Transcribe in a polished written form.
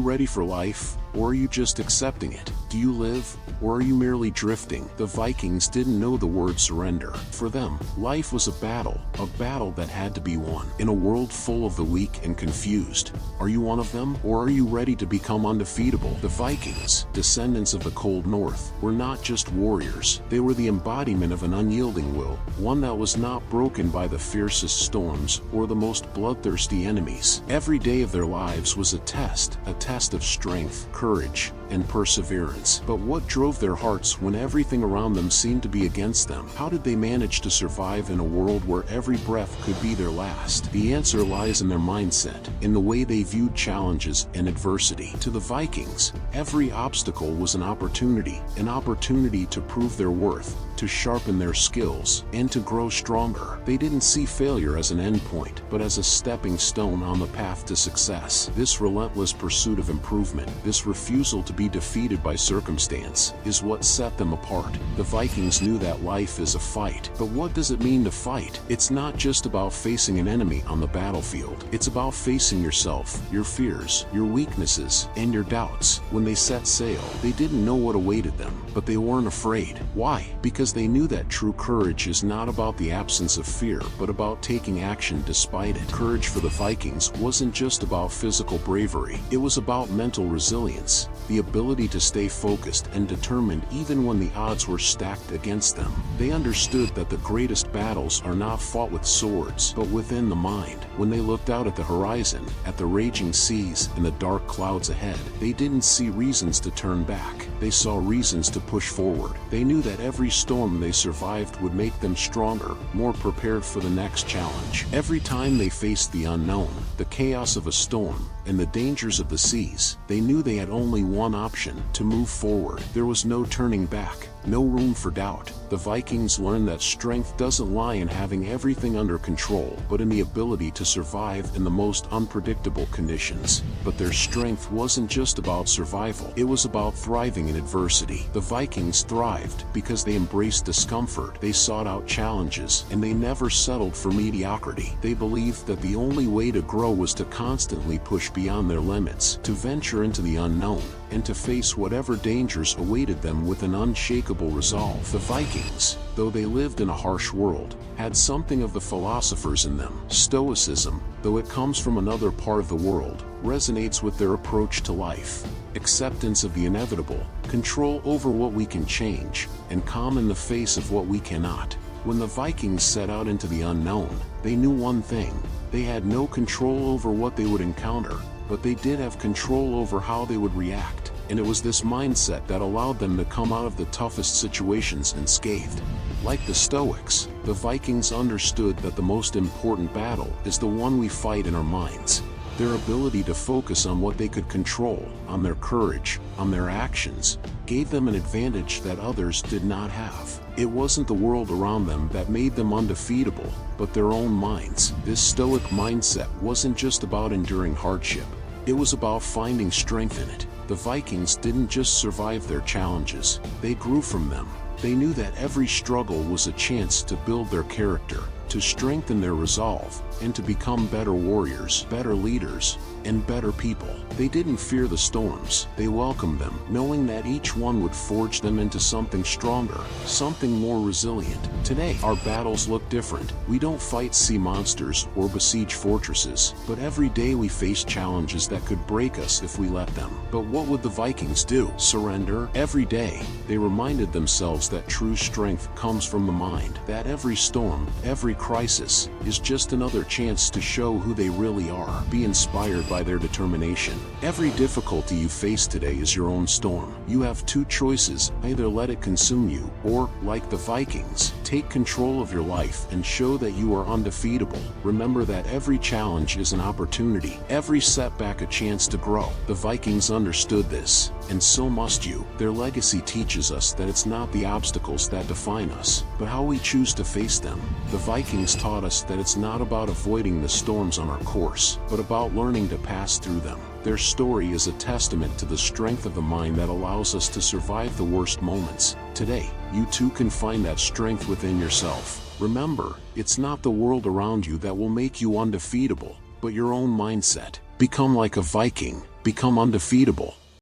you ready for life, or are you just accepting it? Do you live, or are you merely drifting? The Vikings didn't know the word surrender. For them, life was a battle that had to be won. In a world full of the weak and confused, are you one of them, or are you ready to become undefeatable? The Vikings, descendants of the cold north, were not just warriors. They were the embodiment of an unyielding will, one that was not broken by the fiercest storms or the most bloodthirsty enemies. Every day of their lives was a test of strength, courage, and perseverance. But what drove their hearts when everything around them seemed to be against them? How did they manage to survive in a world where every breath could be their last? The answer lies in their mindset, in the way they viewed challenges and adversity. To the Vikings, every obstacle was an opportunity to prove their worth, to sharpen their skills, and to grow stronger. They didn't see failure as an endpoint, but as a stepping stone on the path to success. This relentless pursuit of improvement, this refusal to be defeated by circumstance, is what set them apart. The Vikings knew that life is a fight. But what does it mean to fight? It's not just about facing an enemy on the battlefield. It's about facing yourself, your fears, your weaknesses, and your doubts. When they set sail, they didn't know what awaited them, but they weren't afraid. Why? Because they knew that true courage is not about the absence of fear, but about taking action despite it. Courage for the Vikings wasn't just about physical bravery. It was about mental resilience, the ability to stay focused and determined even when the odds were stacked against them. They understood that the greatest battles are not fought with swords, but within the mind. When they looked out at the horizon, at the raging seas and the dark clouds ahead, they didn't see reasons to turn back. They saw reasons to push forward. They knew that every storm they survived would make them stronger, more prepared for the next challenge. Every time they faced the unknown, the chaos of a storm, and the dangers of the seas, they knew they had only one option: to move forward. There was no turning back, no room for doubt. The Vikings learned that strength doesn't lie in having everything under control, but in the ability to survive in the most unpredictable conditions. But their strength wasn't just about survival. It was about thriving in adversity. The Vikings thrived because they embraced discomfort, they sought out challenges, and they never settled for mediocrity. They believed that the only way to grow was to constantly push beyond their limits, to venture into the unknown, and to face whatever dangers awaited them with an unshakable resolve. The Vikings, though they lived in a harsh world, had something of the philosophers in them. Stoicism, though it comes from another part of the world, resonates with their approach to life. Acceptance of the inevitable, control over what we can change, and calm in the face of what we cannot. When the Vikings set out into the unknown, they knew one thing: they had no control over what they would encounter, but they did have control over how they would react. And it was this mindset that allowed them to come out of the toughest situations unscathed. Like the Stoics, the Vikings understood that the most important battle is the one we fight in our minds. Their ability to focus on what they could control, on their courage, on their actions, gave them an advantage that others did not have. It wasn't the world around them that made them undefeatable, but their own minds. This stoic mindset wasn't just about enduring hardship. It was about finding strength in it. The Vikings didn't just survive their challenges, they grew from them. They knew that every struggle was a chance to build their character, to strengthen their resolve, and to become better warriors, better leaders, and better people. They didn't fear the storms, they welcomed them, knowing that each one would forge them into something stronger, something more resilient. Today, our battles look different. We don't fight sea monsters or besiege fortresses, but every day we face challenges that could break us if we let them. But what would the Vikings do? Surrender? Every day, they reminded themselves that true strength comes from the mind, that every storm, every crisis, is just another chance to show who they really are. Be inspired by their determination. Every difficulty you face today is your own storm. You have two choices: either let it consume you, or, like the Vikings, take control of your life and show that you are undefeatable. Remember that every challenge is an opportunity, every setback a chance to grow. The Vikings understood this, and so must you. Their legacy teaches us that it's not the obstacles that define us, but how we choose to face them. The Vikings taught us that it's not about avoiding the storms on our course, but about learning to pass through them. Their story is a testament to the strength of the mind that allows us to survive the worst moments. Today, you too can find that strength within yourself. Remember, it's not the world around you that will make you undefeatable, but your own mindset. Become like a Viking, Become undefeatable.